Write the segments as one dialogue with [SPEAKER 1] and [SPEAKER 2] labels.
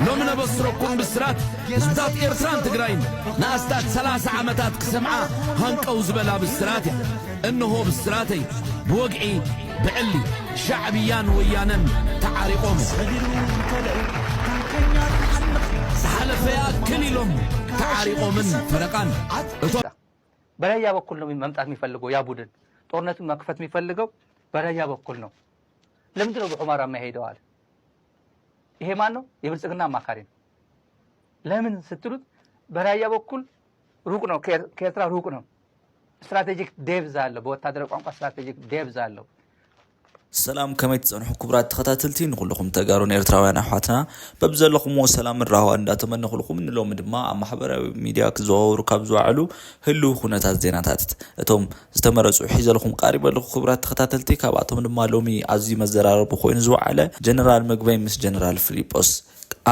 [SPEAKER 1] لو من بصركم بسرات زدات إرتران تقرأين ناستات 3 عامتات كسمعة هنقو زبلا بسرات إنه بسراتي بوقعي بعلي شعبيان ويانا تعارقهم حلفيا كليلهم تعارقهم من فرقان
[SPEAKER 2] በራያ በኩል ነው መምጣት የሚፈልገው ያ ቡድን ጦርነቱን መክፈት የሚፈልገው በራያ በኩል ነው። ለምንድን ነው በሁመራ የማይሄደዋል? ይሄ ማን ነው? የብልጽግና አማካሪ ነው። ለምን ስትሉት በራያ በኩል ሩቅ ነው፣ ከኤርትራ ሩቅ ነው። ስትራቴጂክ ዴቭዝ አለው፣ በወታደራዊ ቋንቋ ስትራቴጂክ ዴቭዝ አለው።
[SPEAKER 3] ሰላም ከመይ ትጸንሑ ክቡራት ተኸታተልቲ ንኹልኩም ተጋሩን ኤርትራውያን ኣሕዋትና በብዘለኹም ሰላም ራህዋ እንዳተመነኹልኩም ንሎም ድማ ኣብ ማሕበራዊ ሚድያ ክዘዋወሩ ካብ ዝዋዕሉ ህልው ኩነታት ዜናታት እቶም ዝተመረፁ ሒዘልኩም ቀሪበልኹ ክቡራት ተኸታተልቲ ካብኣቶም ድማ ሎሚ ኣዝዩ መዘራረቡ ኮይኑ ዝወዓለ ጀነራል ምግበይ ምስ ጀነራል ፊሊጶስ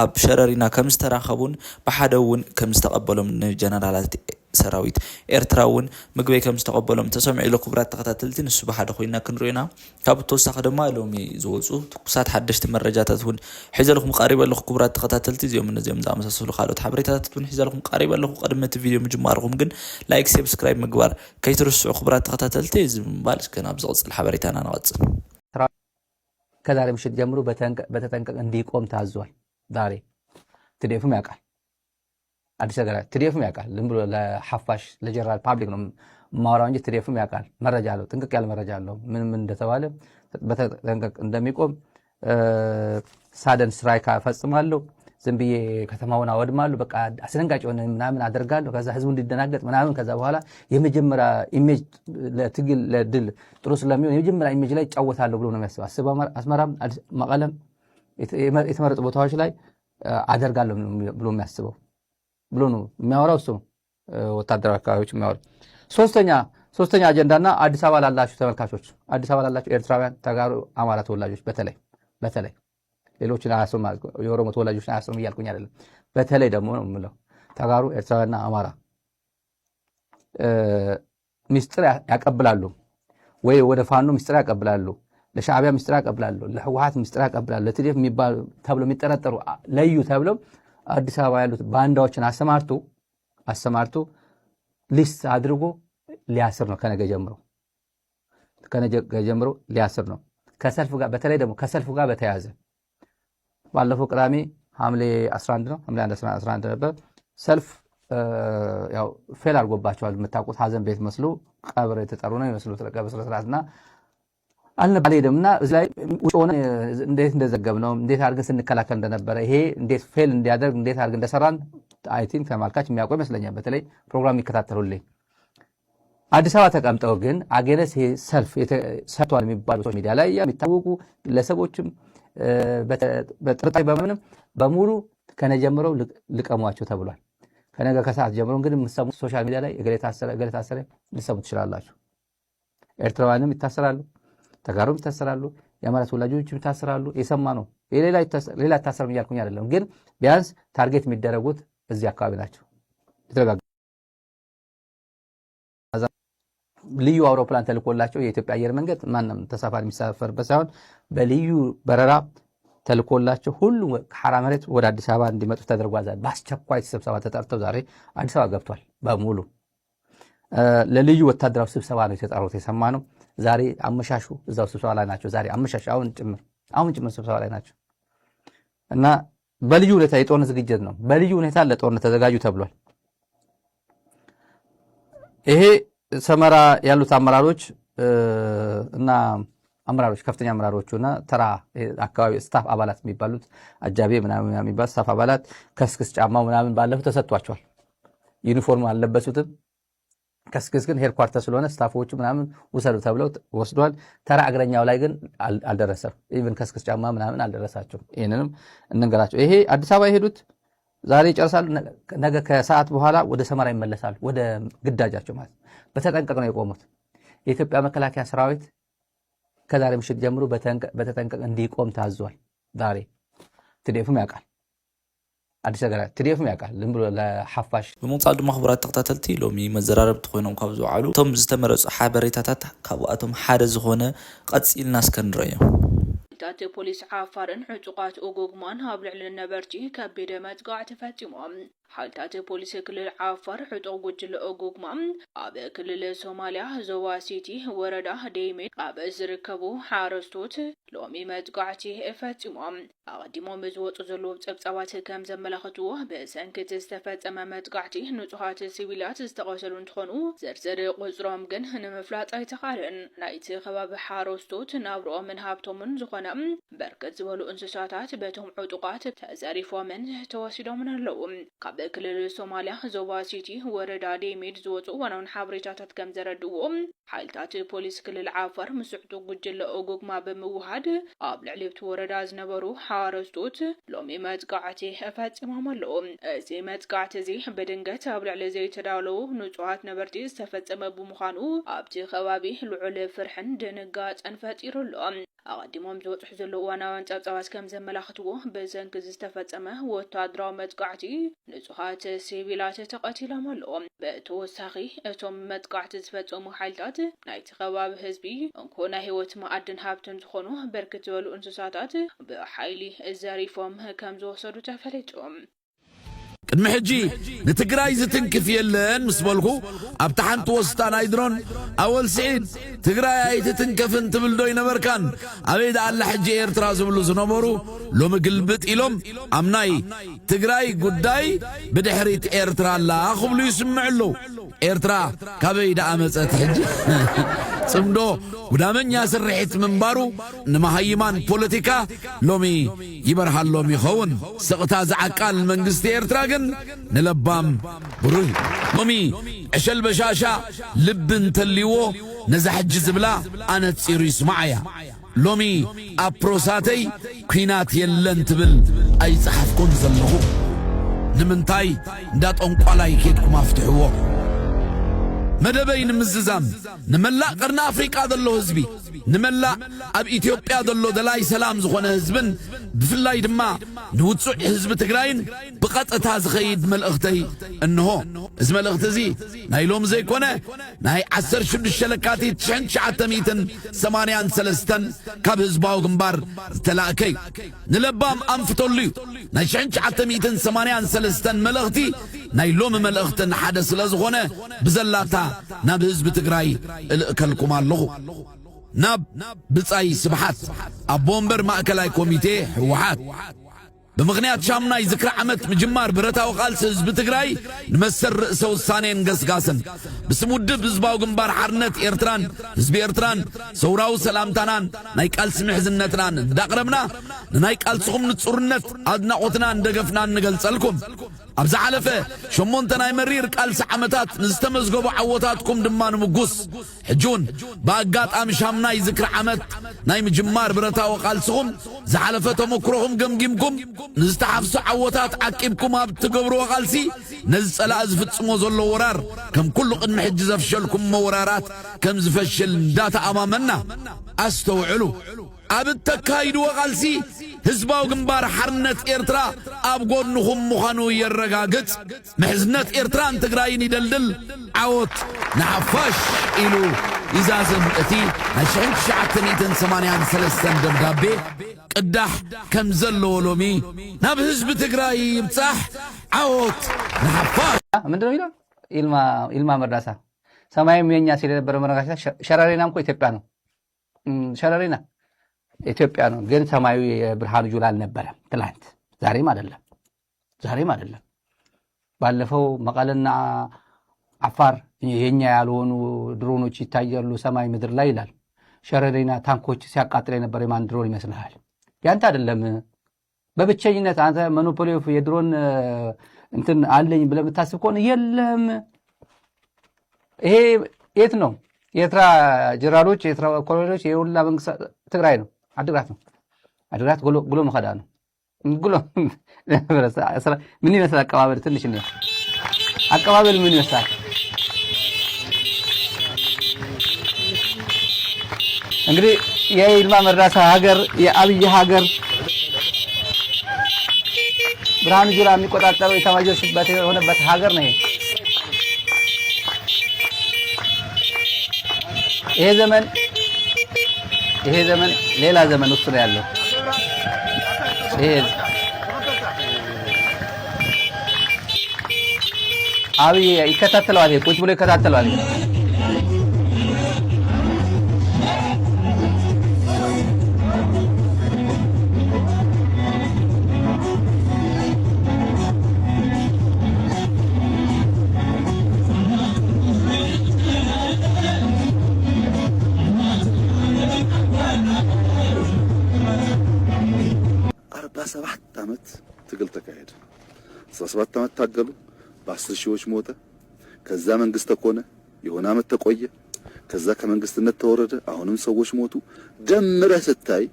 [SPEAKER 3] ኣብ ሸረሪና ከም ዝተራኸቡን ብሓደ እውን ከም ዝተቐበሎም ንጀነራላት ሰራዊት ኤርትራውን ምግበይ ከም ዝተቐበሎም ተሰምዒ ኢሉ ክቡራት ተኸታተልቲ ንሱ ብሓደ ኮይና ክንሪና ካብ ተወሳኺ ድማ ሎሚ ዝወፁ ትኩሳት ሓደሽቲ መረጃታት እውን ሒዘልኩም ቀሪበልኹ ክቡራት ተኸታተልቲ እዚኦም እነዚኦም ዝኣመሳሰሉ ካልኦት ሓበሬታታት እውን ሒዘልኩም ቀሪበልኹ ቅድሚ እቲ ቪድዮ ምጅማርኩም ግን ላይክ ሰብስክራይብ ምግባር ከይትርስዑ ክቡራት ተኸታተልቲ እዚ ምባል እስከ ናብ ዝቕፅል ሓበሬታና ንቐፅል።
[SPEAKER 2] ከዛሬ ምሽት ጀምሮ በተጠንቀቅ እንዲቆም ታዟል። ዛሬ ትዴፍም ያውቃል አዲስ ነገር ትዴፍም ያውቃል። ዝም ብሎ ለሐፋሽ ለጀነራል ፓብሊክ ነው ማውራው እንጂ ትዴፍም ያውቃል። መረጃ አለው፣ ጥንቅቅ ያለ መረጃ አለው። ምን እንደተባለ በተጠንቀቅ እንደሚቆም ሳደን ስትራይክ ፈጽማለሁ፣ ዝም ብዬ ከተማውን አወድማለሁ፣ በቃ አስደንጋጭ የሆነ ምናምን አደርጋለሁ፣ ከዛ ህዝቡ እንዲደናገጥ ምናምን፣ ከዛ በኋላ የመጀመሪያ ኢሜጅ ለትግል ለድል ጥሩ ስለሚሆን የመጀመሪያ ኢሜጅ ላይ ይጫወታለሁ ብሎ ነው የሚያስበው። አስመራም መቀለም የተመረጡ ቦታዎች ላይ አደርጋለሁ ብሎ የሚያስበው ብሎ ነው የሚያወራው። እሱ ወታደራዊ አካባቢዎች የሚያወራው። ሶስተኛ አጀንዳና አዲስ አበባ ላላችሁ ተመልካቾች፣ አዲስ አበባ ላላችሁ ኤርትራውያን፣ ተጋሩ፣ አማራ ተወላጆች በተለይ ሌሎችን አያስሩም፣ የኦሮሞ ተወላጆችን አያስሩም እያልኩኝ አይደለም። በተለይ ደግሞ ነው የምለው ተጋሩ፣ ኤርትራውያንና አማራ ሚስጥር ያቀብላሉ ወይ ወደ ፋኖ ሚስጥር ያቀብላሉ፣ ለሻዕቢያ ሚስጥር ያቀብላሉ፣ ለህወሓት ሚስጥር ያቀብላሉ፣ ለትዴፍ የሚባሉ ተብሎ የሚጠረጠሩ ለዩ ተብለው አዲስ አበባ ያሉት ባንዳዎችን አሰማርቶ ሊስት አድርጎ ሊያስር ነው። ከነገ ጀምሮ ሊያስር ነው። ከሰልፍ ጋር በተለይ ደግሞ ከሰልፍ ጋር በተያያዘ ባለፈው ቅዳሜ ሐምሌ 11 ነው፣ ሐምሌ 11 ነበር ሰልፍ። ያው ፌል አድርጎባቸዋል። የምታውቁት ሀዘን ቤት መስሎ ቀብር የተጠሩ ነው የሚመስሉት ቀብር ስርዓትና አልነበረምና እዚህ ላይ ውጭ ሆነ እንዴት እንደዘገብነው እንዴት አድርገን ስንከላከል እንደነበረ ይሄ እንዴት ፌል እንዲያደርግ እንዴት አድርገን እንደሰራን አይ ቲንክ ተመልካች የሚያውቀው ይመስለኛል። በተለይ ፕሮግራም ይከታተሉልኝ አዲስ አበባ ተቀምጠው ግን አገነስ ይሄ ሰልፍ ሰጥቷል የሚባሉ ሶሻል ሚዲያ ላይ የሚታወቁ ግለሰቦችም በጥርጣሬ በምንም በሙሉ ከነጀምረው ልቀሟቸው ተብሏል። ከነገ ከሰዓት ጀምሮ እንግዲህ የምትሰሙት ሶሻል ሚዲያ ላይ እገሌ ታሰረ ልትሰሙ ትችላላችሁ። ኤርትራውያንም ይታሰራሉ፣ ተጋሩም ይታሰራሉ፣ የአማራ ተወላጆችም ይታሰራሉ። የሰማ ነው። ሌላ ይታሰርም እያልኩኝ አይደለም፣ ግን ቢያንስ ታርጌት የሚደረጉት እዚህ አካባቢ ናቸው። ልዩ አውሮፕላን ተልኮላቸው የኢትዮጵያ አየር መንገድ ማንም ተሳፋሪ የሚሳፈርበት ሳይሆን በልዩ በረራ ተልኮላቸው ሁሉ ሐራ መሬት ወደ አዲስ አበባ እንዲመጡ ተደርጓል። በአስቸኳይ ስብሰባ ተጠርተው ዛሬ አዲስ አበባ ገብቷል። በሙሉ ለልዩ ወታደራዊ ስብሰባ ነው የተጠሩት። የሰማ ነው። ዛሬ አመሻሹ እዛው ስብሰባ ላይ ናቸው። ዛሬ አመሻሽ አሁን ጭምር ስብሰባ ላይ ናቸው እና በልዩ ሁኔታ የጦርነት ዝግጅት ነው። በልዩ ሁኔታ ለጦርነት ተዘጋጁ ተብሏል። ይሄ ሰመራ ያሉት አመራሮች እና ከፍተኛ አመራሮቹና ተራ አካባቢ ስታፍ አባላት የሚባሉት አጃቢ ምናምን የሚባል ስታፍ አባላት ከስክስ ጫማው ምናምን ባለፈው ተሰጥቷቸዋል። ዩኒፎርም አልለበሱትም። ከስክስ ግን ሄድኳርተር ስለሆነ ስታፎቹ ምናምን ውሰዱ ተብለው ወስዷል። ተራ እግረኛው ላይ ግን አልደረሰም። ኢቭን ከስክስ ጫማ ምናምን አልደረሳቸውም። ይሄንንም እንንገራቸው። ይሄ አዲስ አበባ የሄዱት ዛሬ ይጨርሳሉ። ነገ ከሰዓት በኋላ ወደ ሰመራ ይመለሳሉ፣ ወደ ግዳጃቸው ማለት። በተጠንቀቅ ነው የቆሙት። የኢትዮጵያ መከላከያ ሰራዊት ከዛሬ ምሽት ጀምሮ በተጠንቀቅ እንዲቆም ታዟል። ዛሬ ትዴፍም ያውቃል፣ አዲስ ነገር ትዴፍም ያውቃል። ዝም ብሎ ለሐፋሽ
[SPEAKER 3] ብምውፃእ ድማ ክቡራት ተኸታተልቲ ሎሚ መዘራረብቲ ኮይኖም ካብ ዝውዓሉ እቶም ዝተመረፁ ሓበሬታታት ካብኣቶም ሓደ ዝኾነ ቀፂልና እስከ ንሪኦ
[SPEAKER 4] حالتات بوليس عافارن عطوقات أوغوغمان هابلع للنبرتي كبيدة متقاع تفتمهم حالتات بوليس كل عافر حطو جل أوغوغمان أب كل سوماليا زواسيتي وردا ديمي أب زركبو حارستوت لومي متقاعتي افتمهم أقدموا مزوط زلوب تبصوات كم زملختوه بسنك تستفت أمام متقاعتي نتوحات السيويلات استغسلون تخونو زرزر قزرام جن نمفلات أي تقارن نايت خباب حارستوت نابرو من هابتومن زخنا بركت زولو انسساتات بتهم عطوقات تزاريفوا من تواسيدو من اللوم كل سوماليا زواسيتي وردا ديميد زوطو ونون حابريتات كم زردوهم حالتات بوليس كل العافر مسعتو قجل أوغوغ ما بموهاد قابل عليبت وردا زنبرو حارستوت لومي متقاعتي أفات امامالوهم زي متقاعتي زي بدنجت قابل على زي تداولو نوتوهات نبرتي استفت امابو مخانو ابتي خوابي لعول فرحن دنقات انفاتيرو اللوهم أقدمهم زوط حزلو وانا وانتابتاوات كم زملاختوه بزنك زستفت امه وتادرا متقاعتي نزوحات سيبيلات تقاتل مالهم بتوساخي اتم متقاعت زفتومو حالتات نايت خواب حزبي انكونا هيوت معدن هابتن تخونو بركت والو انسساتات بحايلي الزاريفهم كم زوصدو تفلتهم
[SPEAKER 1] ቅድሚ ሕጂ ንትግራይ ዝትንክፍ የለን ምስ በልኩ ኣብቲ ሓንቲ ወስታን ኣይድሮን ኣወል ስዒድ ትግራይ ኣይትትንከፍን ትብል ዶ ይነበርካን ኣበይ ደኣላ ሕጂ ኤርትራ ዝብሉ ዝነበሩ ሎሚ ግልብጥ ኢሎም ኣብ ናይ ትግራይ ጉዳይ ብድሕሪት ኤርትራ ኣላ ክብሉ ይስምዑ ኣለዉ ኤርትራ ካበይ ደኣ መፀት ሕጂ ጽምዶ ጉዳመኛ ስርሒት ምንባሩ ንመሃይማን ፖለቲካ ሎሚ ይበርሃሎም ይኸውን ስቕታ ዝዓቃል መንግስቲ ኤርትራ ግን ንለባም ብሩህ ሎሚ ዕሸል በሻሻ ልብ እንተልይዎ ነዛ ሕጂ ዝብላ ኣነ ፂሩ ይስማዓያ ሎሚ ኣብ ፕሮሳተይ ኩናት የለን ትብል ኣይፀሓፍኩን ዘለኹ ንምንታይ እንዳጠንቋላይ ኬድኩም ኣፍትሕዎ مدبي نمززام نملا قرن أفريقيا دلو هزبي نملا أب إثيوبيا دلو دلاي سلام زخون هزبن بفلاي دما نوتسو هزب تقراين بقات اتاز خيد ملأختي انه ازم الأختزي نايلوم زي كونه ناي عسر شد الشلكاتي تشنش عتميتن سمانيان سلستن كاب هزباو قنبار تلاكي نلبام انفتوليو ناي شنش عتميتن سمانيان سلستن ملأختي نايلوم ملأختن حدث لزخونه بزلاتا ناب هزب تقراي الأكلكم اللغو ناب بصاي سبحات أبومبر مأكلاي كوميتي حوحات بمغنيات شامنا يذكر عمت مجمار برتا وقالس هزب تقراي نمسر رأسه الثانين قسقاسن بسمود بزباو قنبار حرنت إرتران هزب إرتران سوراو سلامتانان نايك ألس محزنتران داقربنا نايك ألسهم نتصورنت أدنا قطنا ندقفنا نقل سألكم أبزع علفة شمون تناي مرير كالس عمتات نستمزقوا عواتاتكم دمان مقص حجون باقات أمشامنا يذكر عمت ناي مجمار برتا وقالسهم زعلفة تمكرهم قمقمكم نستحفظ عواتات عكبكم بتقبروا وقالسي نزل أزفت سموزل ورار كم كل قد محجز فشلكم مورارات كم زفشل داتا أمامنا أستوعلو أبتكايد وقالسي هزباو قنبار حرنت إرترا أبقون نخم مخانو يرقاقت محزنت إرتران تقراين يدلدل عوت نحفاش إلو إزازم أتي هشعين شعتنيتن سمانيان سلستن دبقابي قدح كم زلو ولومي ناب هزب تقراي يمتح عوت نحفاش
[SPEAKER 2] من دون إلما مرداسة سماي مينيا سيدة برمرغاسة شرارينا مكو إتبانو شرارينا ኢትዮጵያ ነው ግን ሰማዩ የብርሃኑ ጁላ አልነበረም ትላንት ዛሬም አይደለም ባለፈው መቀለና አፋር የኛ ያልሆኑ ድሮኖች ይታያሉ ሰማይ ምድር ላይ ይላል ሸረሪና ታንኮች ሲያቃጥል የነበረ ማን ድሮን ይመስልሃል ያንተ አይደለም በብቸኝነት አንተ ሞኖፖሊ ኦፍ የድሮን እንትን አለኝ ብለህ ብታስብ ከሆነ የለም ይሄ የት ነው የኤርትራ ጀራሎች የኤርትራ ኮሎኔሎች የሁላ መንግስት ትግራይ ነው አድግራት ጉሎ መኸዳ ነው ጉሎ ምን ይመስላል አቀባበል ትንሽ ነው አቀባበል ምን ይመስላል እንግዲህ የይልማ መርዳሳ ሀገር የአብይ ሀገር ብርሃኑ ጁላ የሚቆጣጠረው የተማጆች ሽበት የሆነበት ሀገር ነው ይሄ ዘመን ሌላ ዘመን ውስጥ ነው ያለው አብይ ይከታተለዋል፣ ቁጭ ብሎ ይከታተለዋል።
[SPEAKER 5] ሰባት ዓመት ትግል ተካሄደ። 17 ዓመት ታገሉ። በ10 ሺዎች ሞተ። ከዛ መንግስት ተኮነ። የሆነ ዓመት ተቆየ። ከዛ ከመንግስትነት ተወረደ። አሁንም ሰዎች ሞቱ። ደምረህ ስታይ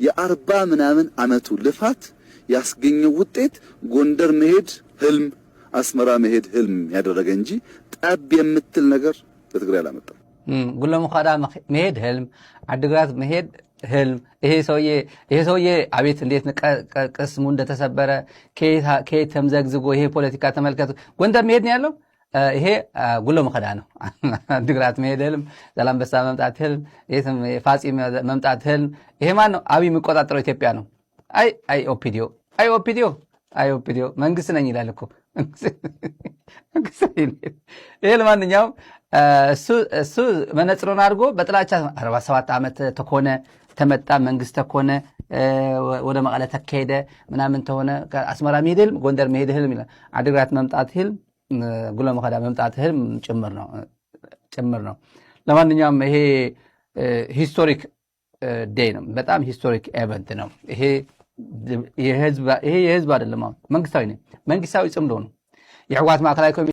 [SPEAKER 5] የ40 ምናምን ዓመቱ ልፋት ያስገኘው ውጤት ጎንደር መሄድ ህልም፣ አስመራ መሄድ ህልም ያደረገ እንጂ ጠብ የምትል ነገር በትግራይ አላመጣም።
[SPEAKER 2] ጉሎ መኻዳ መሄድ ህልም፣ አድግራት መሄድ ህልም። ይሄ ሰውዬ አቤት እንዴት ቅስሙ እንደተሰበረ ከየት ተምዘግዝጎ ይሄ ፖለቲካ ተመልከቱ። ጎንደር መሄድ ነው ያለው። ይሄ ጉሎ መኸዳ ነው። አድግራት መሄድ ህልም፣ ዛላምበሳ መምጣት ህልም፣ ፋጺ መምጣት ህልም። ይሄ ማን ነው? አብይ የሚቆጣጠረው ኢትዮጵያ ነው። ኦፒዲዮ መንግስት ነኝ ይላል እኮ። ይሄ ለማንኛውም እሱ መነጽሩን አድርጎ በጥላቻ 47 ዓመት ተኮነ፣ ተመጣ፣ መንግስት ተኮነ፣ ወደ መቀለ ተካሄደ፣ ምናምን ተሆነ። አስመራ መሄድ ህልም፣ ጎንደር መሄድ ህልም ይላል። አድግራት መምጣት ህልም፣ ጉሎ መኸዳ መምጣት ህልም ጭምር ነው። ለማንኛውም ይሄ ሂስቶሪክ ዴይ ነው። በጣም ሂስቶሪክ ኤቨንት ነው። ይሄ የህዝብ አይደለም፣ መንግስታዊ ነው። መንግስታዊ ጽምዶ ነው። የህወሓት ማዕከላዊ ኮሚቴ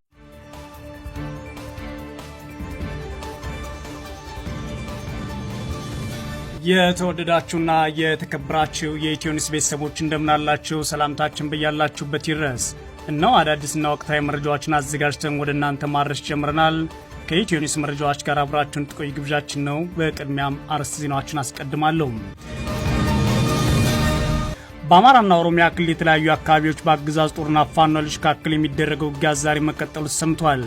[SPEAKER 6] የተወደዳችሁና የተከበራችሁ የኢትዮኒውስ ቤተሰቦች እንደምናላችሁ ሰላምታችን በያላችሁበት ይድረስ። እነሆ አዳዲስና ወቅታዊ መረጃዎችን አዘጋጅተን ወደ እናንተ ማድረስ ጀምረናል። ከኢትዮኒውስ መረጃዎች ጋር አብራችሁን ጥቆዩ ግብዣችን ነው። በቅድሚያም አርዕስተ ዜናዎችን አስቀድማለሁ። በአማራና ኦሮሚያ ክልል የተለያዩ አካባቢዎች በአገዛዙ ጦርና ፋኖ ኃይሎች መካከል የሚደረገው ውጊያ ዛሬ መቀጠሉ ሰምቷል።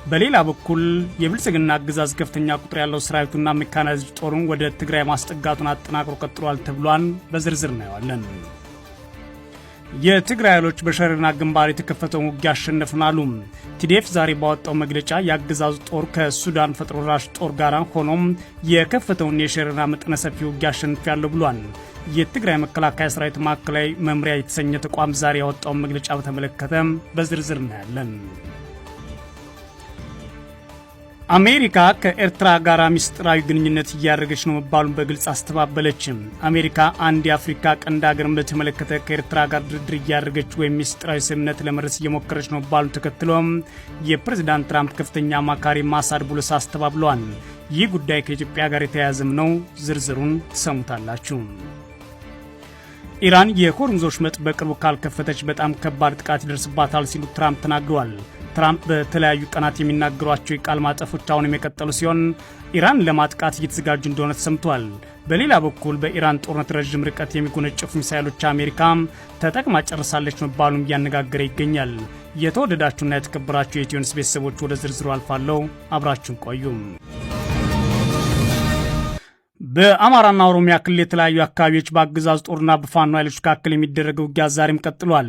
[SPEAKER 6] በሌላ በኩል የብልጽግና አገዛዝ ከፍተኛ ቁጥር ያለው ሰራዊቱና ሜካናይዝድ ጦሩን ወደ ትግራይ ማስጠጋቱን አጠናክሮ ቀጥሏል ተብሏል። በዝርዝር እናየዋለን። የትግራይ ኃይሎች በሸረሪና ግንባር የተከፈተውን ውጊያ አሸነፍናሉ። ቲዲኤፍ ዛሬ ባወጣው መግለጫ የአገዛዙ ጦር ከሱዳን ፈጥኖ ደራሽ ጦር ጋር ሆኖም የከፈተውን የሸረሪና መጠነ ሰፊ ውጊያ አሸንፊያለሁ ብሏል። የትግራይ መከላከያ ሰራዊት ማዕከላዊ መምሪያ የተሰኘ ተቋም ዛሬ ያወጣውን መግለጫ በተመለከተ በዝርዝር እናያለን። አሜሪካ ከኤርትራ ጋር ሚስጥራዊ ግንኙነት እያደረገች ነው መባሉን በግልጽ አስተባበለች። አሜሪካ አንድ የአፍሪካ ቀንድ ሀገርን በተመለከተ ከኤርትራ ጋር ድርድር እያደረገች ወይም ሚስጥራዊ ስምምነት ለመድረስ እየሞከረች ነው መባሉን ተከትሎ የፕሬዝዳንት ትራምፕ ከፍተኛ አማካሪ ማሳድ ቡለስ አስተባብለዋል። ይህ ጉዳይ ከኢትዮጵያ ጋር የተያያዘም ነው። ዝርዝሩን ትሰሙታላችሁ። ኢራን የሆርሙዝ ወሽመጥ በቅርቡ ካልከፈተች በጣም ከባድ ጥቃት ይደርስባታል ሲሉ ትራምፕ ተናግረዋል። ትራምፕ በተለያዩ ቀናት የሚናገሯቸው የቃል ማጠፎች አሁንም የቀጠሉ ሲሆን ኢራን ለማጥቃት እየተዘጋጁ እንደሆነ ተሰምቷል። በሌላ በኩል በኢራን ጦርነት ረዥም ርቀት የሚጎነጨፉ ሚሳይሎች አሜሪካ ተጠቅማ ጨርሳለች መባሉም እያነጋገረ ይገኛል። የተወደዳችሁና የተከበራችሁ የኢትዮኒውስ ቤተሰቦች ወደ ዝርዝሩ አልፋለሁ። አብራችሁን ቆዩም። በአማራና ኦሮሚያ ክልል የተለያዩ አካባቢዎች በአገዛዝ ጦርና በፋኖ ኃይሎች መካከል የሚደረገው ውጊያ ዛሬም ቀጥሏል።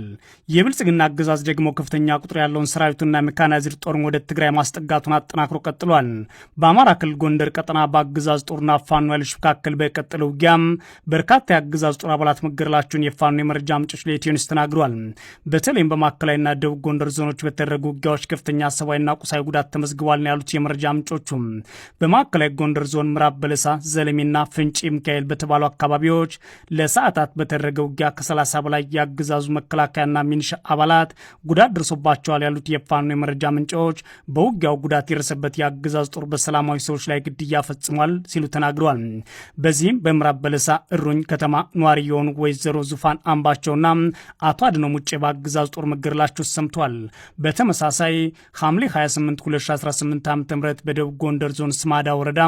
[SPEAKER 6] የብልጽግና አገዛዝ ደግሞ ከፍተኛ ቁጥር ያለውን ሰራዊቱና ሜካናይዝድ ጦርን ወደ ትግራይ ማስጠጋቱን አጠናክሮ ቀጥሏል። በአማራ ክልል ጎንደር ቀጠና በአገዛዝ ጦርና ፋኖ ኃይሎች መካከል በቀጠለው ውጊያም በርካታ የአገዛዝ ጦር አባላት መገደላቸውን የፋኖ የመረጃ ምንጮች ለኢትዮኒውስ ተናግረዋል። በተለይም በማዕከላዊና ደቡብ ጎንደር ዞኖች በተደረጉ ውጊያዎች ከፍተኛ ሰብአዊና ቁሳዊ ጉዳት ተመዝግቧል ነው ያሉት የመረጃ ምንጮቹም። በማዕከላዊ ጎንደር ዞን ምዕራብ በለሳ፣ ዘለሜ ና ፍንጭ ሚካኤል በተባሉ አካባቢዎች ለሰዓታት በተደረገ ውጊያ ከ30 በላይ የአገዛዙ መከላከያና ሚኒሻ አባላት ጉዳት ደርሶባቸዋል ያሉት የፋኖ የመረጃ ምንጮች በውጊያው ጉዳት የደረሰበት የአገዛዙ ጦር በሰላማዊ ሰዎች ላይ ግድያ ፈጽሟል ሲሉ ተናግረዋል። በዚህም በምዕራብ በለሳ እሩኝ ከተማ ነዋሪ የሆኑ ወይዘሮ ዙፋን አምባቸውና አቶ አድኖ ሙጬ በአገዛዙ ጦር መገደላቸው ሰምቷል። በተመሳሳይ ሐምሌ 28 2018 ዓ.ም በደቡብ ጎንደር ዞን ስማዳ ወረዳ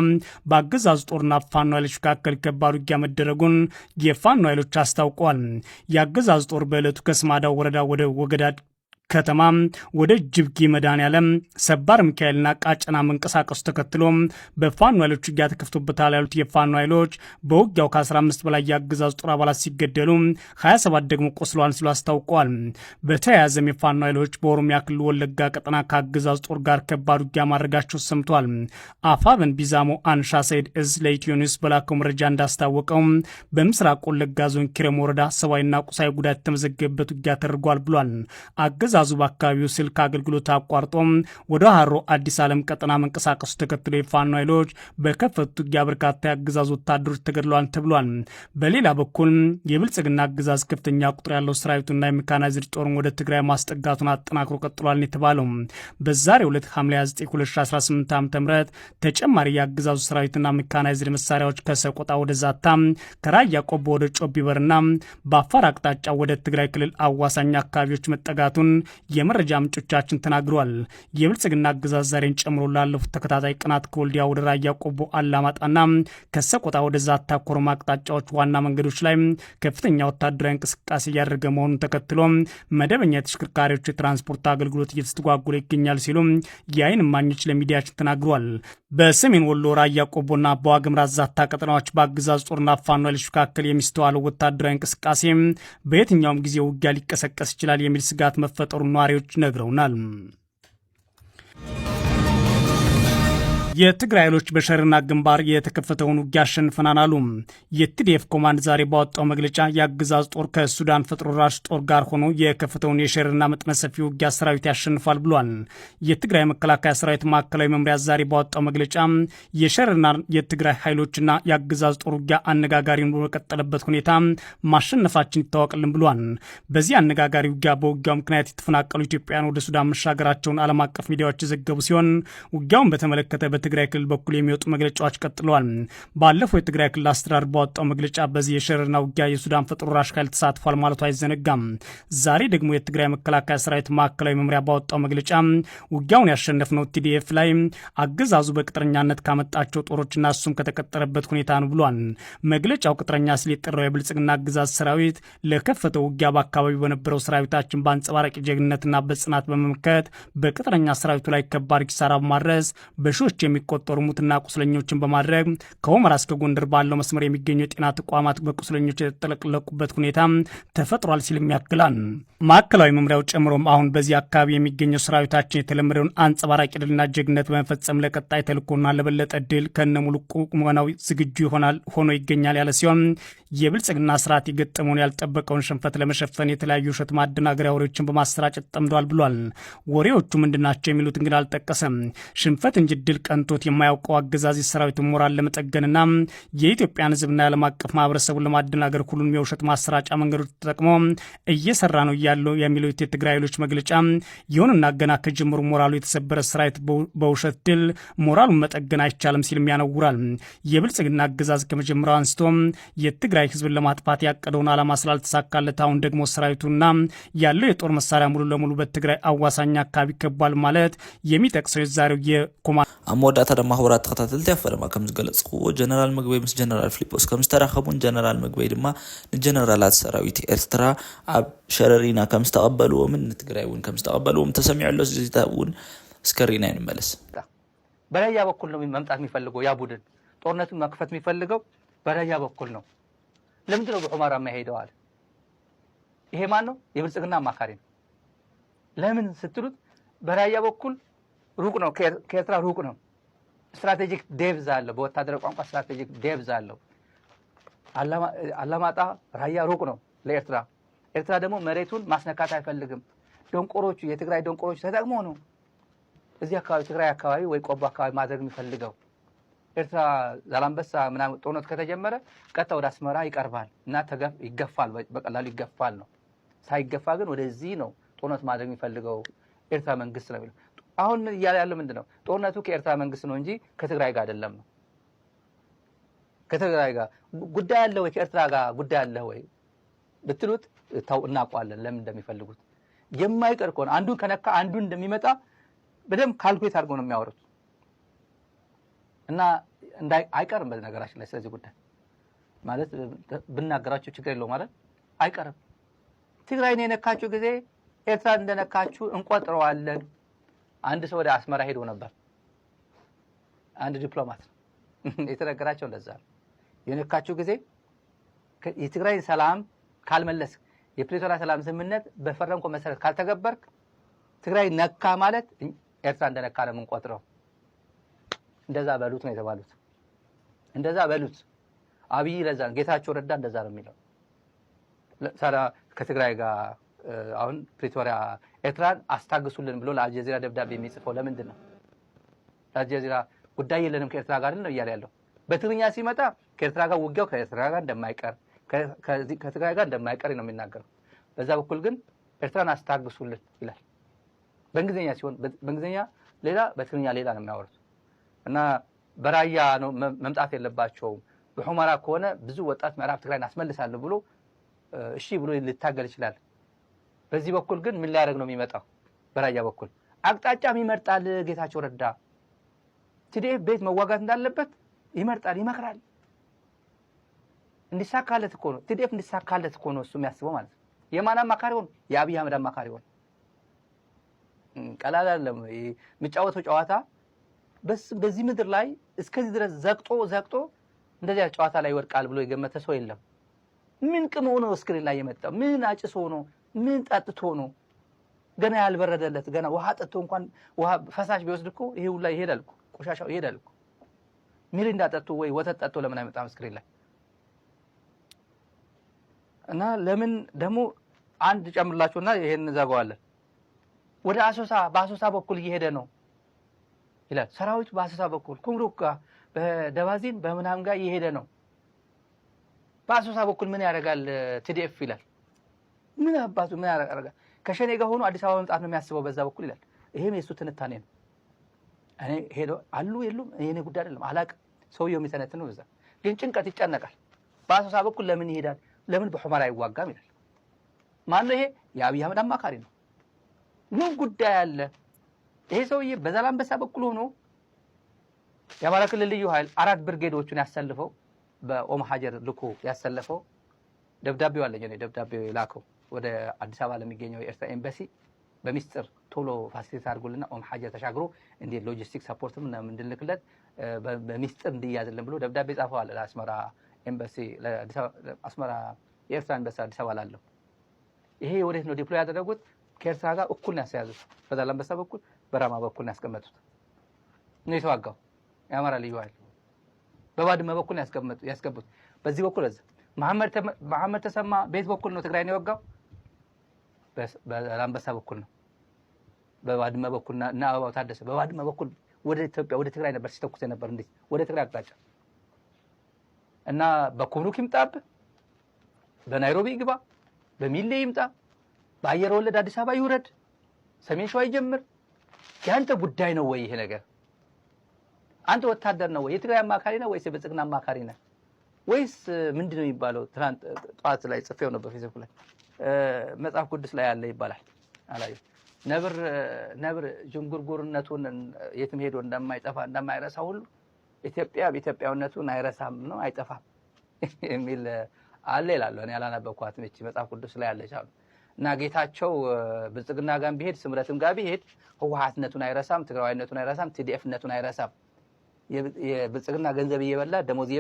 [SPEAKER 6] በአገዛዙ ጦርና ፋኖ ኃይሎች መካከል ከባድ ውጊያ መደረጉን የፋኖ ኃይሎች አስታውቀዋል። የአገዛዝ ጦር በዕለቱ ከስማዳው ወረዳ ወደ ወገዳ ከተማ ወደ ጅብጊ መድኃኔዓለም ሰባር ሚካኤልና ቃጨና መንቀሳቀሱ ተከትሎ በፋኖ ኃይሎች ውጊያ ተከፍቶበታል ያሉት የፋኖ ኃይሎች በውጊያው ከ15 በላይ የአገዛዙ ጦር አባላት ሲገደሉ 27 ደግሞ ቆስለዋል ሲሉ አስታውቀዋል። በተያያዘም የፋኖ ኃይሎች በኦሮሚያ ክልል ወለጋ ቀጠና ከአገዛዙ ጦር ጋር ከባድ ውጊያ ማድረጋቸው ሰምቷል። አፋብን ቢዛሞ አንሻ ሰይድ እዝ ለኢትዮ ኒውስ በላከው መረጃ እንዳስታወቀው በምስራቅ ወለጋ ዞን ኪረም ወረዳ ሰብአዊና ቁሳዊ ጉዳት የተመዘገበበት ውጊያ ተደርጓል ብሏል። አገዛዙ በአካባቢው ስልክ አገልግሎት አቋርጦ ወደ ሀሮ አዲስ ዓለም ቀጠና መንቀሳቀሱ ተከትሎ የፋኖ ኃይሎች በከፈቱት ውጊያ በርካታ የአገዛዙ ወታደሮች ተገድለዋል ተብሏል። በሌላ በኩል የብልጽግና አገዛዝ ከፍተኛ ቁጥር ያለው ሰራዊቱና የሜካናይዝድ ጦርን ወደ ትግራይ ማስጠጋቱን አጠናክሮ ቀጥሏል የተባለው በዛሬው ዕለት ሐምሌ 29 2018 ዓ.ም ተጨማሪ የአገዛዙ ሰራዊትና ሜካናይዝድ መሳሪያዎች ከሰቆጣ ወደ ዛታ ከራያ ቆቦ ወደ ጮቢበርና በአፋር አቅጣጫ ወደ ትግራይ ክልል አዋሳኝ አካባቢዎች መጠጋቱን የመረጃ ምንጮቻችን ተናግረዋል። የብልጽግና አገዛዝ ዛሬን ጨምሮ ላለፉት ተከታታይ ቀናት ከወልዲያ ወደ ራያ ቆቦ አላማጣና ከሰቆጣ ወደ ዛታ ኮረማ አቅጣጫዎች ዋና መንገዶች ላይ ከፍተኛ ወታደራዊ እንቅስቃሴ እያደረገ መሆኑን ተከትሎ መደበኛ የተሽከርካሪዎች የትራንስፖርት አገልግሎት እየተስተጓጎለ ይገኛል ሲሉ የዓይን እማኞች ለሚዲያችን ተናግረዋል። በሰሜን ወሎ ራያ ቆቦና በዋግምራ ዛታ ቀጠናዎች በአገዛዝ ጦርና ፋኖ ኃይሎች መካከል የሚስተዋለው ወታደራዊ እንቅስቃሴ በየትኛውም ጊዜ ውጊያ ሊቀሰቀስ ይችላል የሚል ስጋት መፈጠሩን ነዋሪዎች ነግረውናል። የትግራይ ኃይሎች በሸርና ግንባር የተከፈተውን ውጊያ አሸንፈናል አሉ። የቲዲኤፍ ኮማንድ ዛሬ ባወጣው መግለጫ የአገዛዝ ጦር ከሱዳን ፈጥኖ ደራሽ ጦር ጋር ሆኖ የከፈተውን የሸርና መጠነ ሰፊ ውጊያ ሰራዊት ያሸንፋል ብሏል። የትግራይ መከላከያ ሰራዊት ማዕከላዊ መምሪያ ዛሬ ባወጣው መግለጫ የሸርና የትግራይ ኃይሎችና የአገዛዝ ጦር ውጊያ አነጋጋሪውን በቀጠለበት ሁኔታ ማሸነፋችን ይታወቅልን ብሏል። በዚህ አነጋጋሪ ውጊያ በውጊያው ምክንያት የተፈናቀሉ ኢትዮጵያውያን ወደ ሱዳን መሻገራቸውን ዓለም አቀፍ ሚዲያዎች የዘገቡ ሲሆን ውጊያውን በተመለከተ በትግራይ ክልል በኩል የሚወጡ መግለጫዎች ቀጥለዋል። ባለፈው የትግራይ ክልል አስተዳደር ባወጣው መግለጫ በዚህ የሸርና ውጊያ የሱዳን ፈጥኖ ደራሽ ኃይል ተሳትፏል ማለቱ አይዘነጋም። ዛሬ ደግሞ የትግራይ መከላከያ ሰራዊት ማዕከላዊ መምሪያ ባወጣው መግለጫ ውጊያውን ያሸነፍነው ቲዲኤፍ ላይ አገዛዙ በቅጥረኛነት ካመጣቸው ጦሮችና እሱም ከተቀጠረበት ሁኔታ ነው ብሏል። መግለጫው ቅጥረኛ ሲል የጠራው የብልጽግና አገዛዝ ሰራዊት ለከፈተው ውጊያ በአካባቢው በነበረው ሰራዊታችን በአንጸባራቂ ጀግንነትና በጽናት በመመከት በቅጥረኛ ሰራዊቱ ላይ ከባድ ኪሳራ በማድረስ በሺዎች የሚቆጠሩ ሙትና ቁስለኞችን በማድረግ ከሁመራ እስከ ጎንደር ባለው መስመር የሚገኙ የጤና ተቋማት በቁስለኞች የተጠለቀለቁበት ሁኔታ ተፈጥሯል ሲልም ያክላል። ማዕከላዊ መምሪያው ጨምሮም አሁን በዚህ አካባቢ የሚገኘው ሰራዊታችን የተለመደውን አንጸባራቂ ድልና ጀግነት በመፈጸም ለቀጣይ ተልእኮና ለበለጠ ድል ከነሙሉ ቁመናው ዝግጁ ሆኖ ይገኛል ያለ ሲሆን የብልጽግና ስርዓት የገጠመውን ያልጠበቀውን ሽንፈት ለመሸፈን የተለያዩ ውሸት ማደናገሪያ ወሬዎችን በማሰራጨት ጠምዷል ብሏል። ወሬዎቹ ምንድናቸው የሚሉት እንግዲህ አልጠቀሰም። ሽንፈት እንጂ ድል ቀንቶት የማያውቀው አገዛዝ ሰራዊቱን ሞራል ለመጠገንና የኢትዮጵያን ሕዝብና የዓለም አቀፍ ማህበረሰቡን ለማደናገር ሁሉንም የውሸት ማሰራጫ መንገዶች ተጠቅሞ እየሰራ ነው ያለው የሚለው የትግራይ ኃይሎች መግለጫ፣ ይሁንና ገና ከጅምሩ ሞራሉ የተሰበረ ሰራዊት በውሸት ድል ሞራሉን መጠገን አይቻልም ሲልም ያነውራል። የብልጽግና አገዛዝ ከመጀመሪያው አንስቶ የትግራይ ሕዝብን ለማጥፋት ያቀደውን ዓላማ ስላልተሳካለት አሁን ደግሞ ሰራዊቱና ያለው የጦር መሳሪያ ሙሉ ለሙሉ በትግራይ አዋሳኝ አካባቢ ከቧል ማለት የሚጠቅሰው የዛሬው የኮማንድ
[SPEAKER 3] አሞዳታ ደማ ሆራት ተከታተልት ያፈረማ ከም ዝገለጽኩ ጀነራል ምግበይ ምስ ጀነራል ፊሊጶስ ከም ዝተራኸቡን ጀነራል ምግበይ ድማ ንጀነራላት ሰራዊት ኤርትራ ኣብ ሸረሪና ከም ዝተቀበልዎም ንትግራይውን ከም ዝተቀበልዎም ተሰሚዑሎ ዝታውን እስከሪና ይንመለስ።
[SPEAKER 2] በራያ በኩል ነው መምጣት የሚፈልገው ያ ቡድን ጦርነቱን መክፈት የሚፈልገው በራያ በኩል ነው። ለምንድን ነው በሁመራ የማይሄደዋል? ይሄ ማን ነው? የብልጽግና አማካሪ ነው። ለምን ስትሉት በራያ በኩል ሩቅ ነው፣ ከኤርትራ ሩቅ ነው። ስትራቴጂክ ዴብዝ አለው፣ በወታደራዊ ቋንቋ ስትራቴጂክ ዴብዝ አለው። አላማጣ ራያ ሩቅ ነው ለኤርትራ። ኤርትራ ደግሞ መሬቱን ማስነካት አይፈልግም። ደንቆሮቹ የትግራይ ደንቆሮቹ ተጠቅሞ ነው እዚህ አካባቢ ትግራይ አካባቢ ወይ ቆቦ አካባቢ ማድረግ የሚፈልገው። ኤርትራ ዛላምበሳ ምናምን ጦርነት ከተጀመረ ቀጥታ ወደ አስመራ ይቀርባል እና ይገፋል፣ በቀላሉ ይገፋል ነው። ሳይገፋ ግን ወደዚህ ነው ጦርነት ማድረግ የሚፈልገው ኤርትራ መንግስት ነው የሚለው። አሁን እያለ ያለው ምንድነው? ጦርነቱ ከኤርትራ መንግስት ነው እንጂ ከትግራይ ጋር አይደለም ነው። ከትግራይ ጋር ጉዳይ አለ ወይ ከኤርትራ ጋር ጉዳይ አለ ወይ ብትሉት እናውቀዋለን ለምን እንደሚፈልጉት። የማይቀር ከሆነ አንዱን ከነካ አንዱን እንደሚመጣ በደም ካልኩሌት አድርገው ነው የሚያወሩት እና አይቀርም በነገራችን ላይ ስለዚህ ጉዳይ ማለት ብናገራቸው ችግር የለውም ማለት አይቀርም። ትግራይን የነካቸው ጊዜ ኤርትራ እንደነካችሁ እንቆጥረዋለን። አንድ ሰው ወደ አስመራ ሄዶ ነበር። አንድ ዲፕሎማት የተነገራቸው እንደዛ ነው። የነካችሁ ጊዜ የትግራይ ሰላም ካልመለስ የፕሪቶሪያ ሰላም ስምምነት በፈረምኮ መሰረት ካልተገበርክ ትግራይ ነካ ማለት ኤርትራ እንደነካ ነው የምንቆጥረው። እንደዛ በሉት ነው የተባሉት። እንደዛ በሉት። አብይ ለዛ ጌታቸው ረዳ እንደዛ ነው የሚለው። ከትግራይ ጋር አሁን ፕሪቶሪያ ኤርትራን አስታግሱልን ብሎ ለአልጀዚራ ደብዳቤ የሚጽፈው ለምንድን ነው? ለአልጀዚራ ጉዳይ የለንም ከኤርትራ ጋር ነው እያለ ያለው። በትግርኛ ሲመጣ ከኤርትራ ጋር ውጊያው ከኤርትራ ጋር እንደማይቀር ከትግራይ ጋር እንደማይቀር ነው የሚናገረው። በዛ በኩል ግን ኤርትራን አስታግሱልን ይላል። በእንግሊዝኛ ሲሆን በእንግሊዝኛ ሌላ በትግርኛ ሌላ ነው የሚያወሩት። እና በራያ ነው መምጣት የለባቸውም። በሁመራ ከሆነ ብዙ ወጣት ምዕራብ ትግራይን አስመልሳለሁ ብሎ እሺ ብሎ ሊታገል ይችላል። በዚህ በኩል ግን ምን ሊያደርግ ነው የሚመጣው? በራያ በኩል አቅጣጫም ይመርጣል ጌታቸው ረዳ። ቲዲኤፍ ቤት መዋጋት እንዳለበት ይመርጣል፣ ይመክራል። እንዲሳካለት እኮ ነው ቲዲኤፍ እንዲሳካለት እኮ ነው እሱ የሚያስበው ማለት ነው። የማን አማካሪ ሆነ? የአብይ አህመድ አማካሪ ሆነ። ቀላል አይደለም የሚጫወተው ጨዋታ። በዚህ ምድር ላይ እስከዚህ ድረስ ዘቅጦ እንደዚያ ጨዋታ ላይ ይወድቃል ብሎ የገመተ ሰው የለም። ምን ቅም ሆኖ እስክሪን ላይ የመጣው ምን አጭሶ ነው? ምን ጠጥቶ ነው? ገና ያልበረደለት ገና ውሃ ጠጥቶ እንኳን ውሃ ፈሳሽ ቢወስድ እኮ ይሄ ሁላ ይሄዳል እኮ ቆሻሻው ይሄዳል እኮ። ሚሪንዳ ጠጥቶ ወይ ወተት ጠጥቶ ለምን አይመጣም እስክሪን ላይ? እና ለምን ደግሞ አንድ ጨምርላችሁና ይሄን ዘጋዋለን። ወደ አሶሳ በአሶሳ በኩል እየሄደ ነው ይላል ሰራዊቱ። በአሶሳ በኩል ኩምሩክ ጋር በደባዚን በመናም ጋር እየሄደ ነው። በአሶሳ በኩል ምን ያደርጋል ቲዲኤፍ ይላል። ምን አባቱ ምን ያደርጋል? ከሸኔ ጋር ሆኖ አዲስ አበባ መምጣት ነው የሚያስበው በዛ በኩል ይላል። ይሄም የሱ ትንታኔ ነው። እኔ ሄዶ አሉ የሉም የኔ ጉዳይ አይደለም አላቅም። ሰውየው የሚተነትን ነው። በዛ ግን ጭንቀት ይጨነቃል። በአሶሳ በኩል ለምን ይሄዳል? ለምን በሁመራ አይዋጋም ይላል። ማን ነው ይሄ? የአብይ አህመድ አማካሪ ነው። ምን ጉዳይ አለ? ይሄ ሰውዬ በዛላምበሳ በኩል ሆኖ የአማራ ክልል ልዩ ኃይል 4 ብርጌዶችን ያሰልፈው በኦም ሀጀር ልኮ ያሰለፈው ደብዳቤው አለኝ እኔ ደብዳቤው ላከው ወደ አዲስ አበባ ለሚገኘው የኤርትራ ኤምባሲ በሚስጥር ቶሎ ፋሲሊቲ አድርጎልና ኦም ሀጀር ተሻግሮ እንደ ሎጂስቲክ ሰፖርትም እንድንልክለት በሚስጥር እንዲያዝልን ብሎ ደብዳቤ ጻፈዋል ለአስመራ ኤምባሲ ለአዲስ አበባ አስመራ የኤርትራ ኤምባሲ አዲስ አበባ ላለው። ይሄ ወዴት ነው ዲፕሎይ ያደረጉት? ከኤርትራ ጋር እኩል ነው ያስያዙት። በዛላምበሳ በኩል በራማ በኩል ነው ያስቀመጡት። ነው የተዋጋው የአማራ ልዩ ኃይል። በባድመ በኩል ያስገቡት። በዚህ በኩል እዛ መሐመድ ተሰማ ቤት በኩል ነው ትግራይ ነው የወጋው። በዛላምበሳ በኩል ነው። በባድመ በኩል እና አበባው ታደሰ በባድመ በኩል ወደ ኢትዮጵያ ወደ ትግራይ ነበር ሲተኩስ ነበር። እንዴ ወደ ትግራይ አቅጣጫ እና በኩምሩክ ይምጣብ፣ በናይሮቢ ይግባ፣ በሚሌ ይምጣ፣ በአየር ወለድ አዲስ አበባ ይውረድ፣ ሰሜን ሸዋ ይጀምር። ያንተ ጉዳይ ነው ወይ ይሄ ነገር? አንተ ወታደር ነው ወይ? የትግራይ አማካሪ ነው ወይስ የብልጽግና አማካሪ ነው ወይስ ምንድነው የሚባለው? ትናንት ጧት ላይ ጽፌው ነበር ፌስቡክ ላይ መጽሐፍ ቅዱስ ላይ ያለ ይባላል አላየው። ነብር ጅንጉርጉርነቱን የትም ሄዶ እንደማይጠፋ እንደማይረሳ ሁሉ ኢትዮጵያ በኢትዮጵያውነቱን አይረሳም ነው አይጠፋም የሚል አለ ይላል። እኔ ያላነበብኳትም እቺ መጽሐፍ ቅዱስ ላይ ያለች አሉ። እና ጌታቸው ብልጽግና ጋር ቢሄድ ስምረትም ጋር ቢሄድ ህወሓትነቱን አይረሳም፣ ትግራዋይነቱን አይረሳም፣ ቲዲኤፍነቱን አይረሳም። የብልጽግና ገንዘብ እየበላ ደሞዝ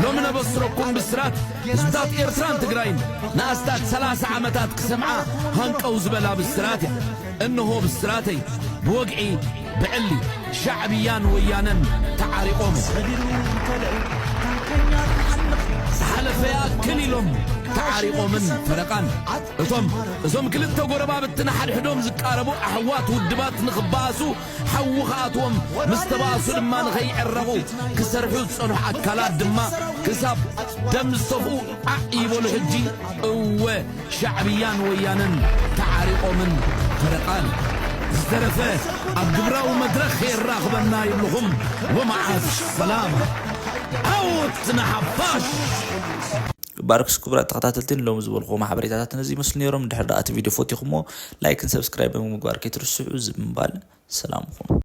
[SPEAKER 1] ሎሚ ነበስረኩም ብስራት ህዝባት ኤርትራን ትግራይን ንኣስታት 30 ዓመታት ክሰምዓ ሃንቀው ዝበላ ብስራት እያ። እንሆ ብስራተይ ብወግዒ ብዕሊ ሻዕብያን ወያነን ተዓሪቆም ሓለፈያ ክሊሎም ተዓሪቆምን ፈረቃን እቶም ክልተ ጎረባብትና ሓድሕዶም ዝቃረቡ ኣሕዋት ውድባት ንኽባሱ ሓዊ ኸኣትዎም ምስ ተባሱ ድማ ንኸይዕረቑ ክሰርሑ ዝጸንሑ ኣካላት ድማ ክሳብ ደም ዝተፍኡ ዓ ይበሉ ሕጂ እወ ሻዕብያን ወያነን ተዓሪቆምን ፈረቃን ዝተረፈ ኣብ ግብራዊ መድረኽ የራኽበና የለኹም ወመዓዝ ሰላም ዓወትና ሓፋሽ
[SPEAKER 3] ባርክስ ክቡራት ተኸታተልትን ሎም ዝበልኹም ሓበሬታታት ነዚ መስሉ ነይሮም። ድሕሪ ዳኣቲ ቪድዮ ፎቲኹሞ ላይክን ሰብስክራይብ ብምግባር ከይትርስዑ ዝምባል ሰላም ይኹን።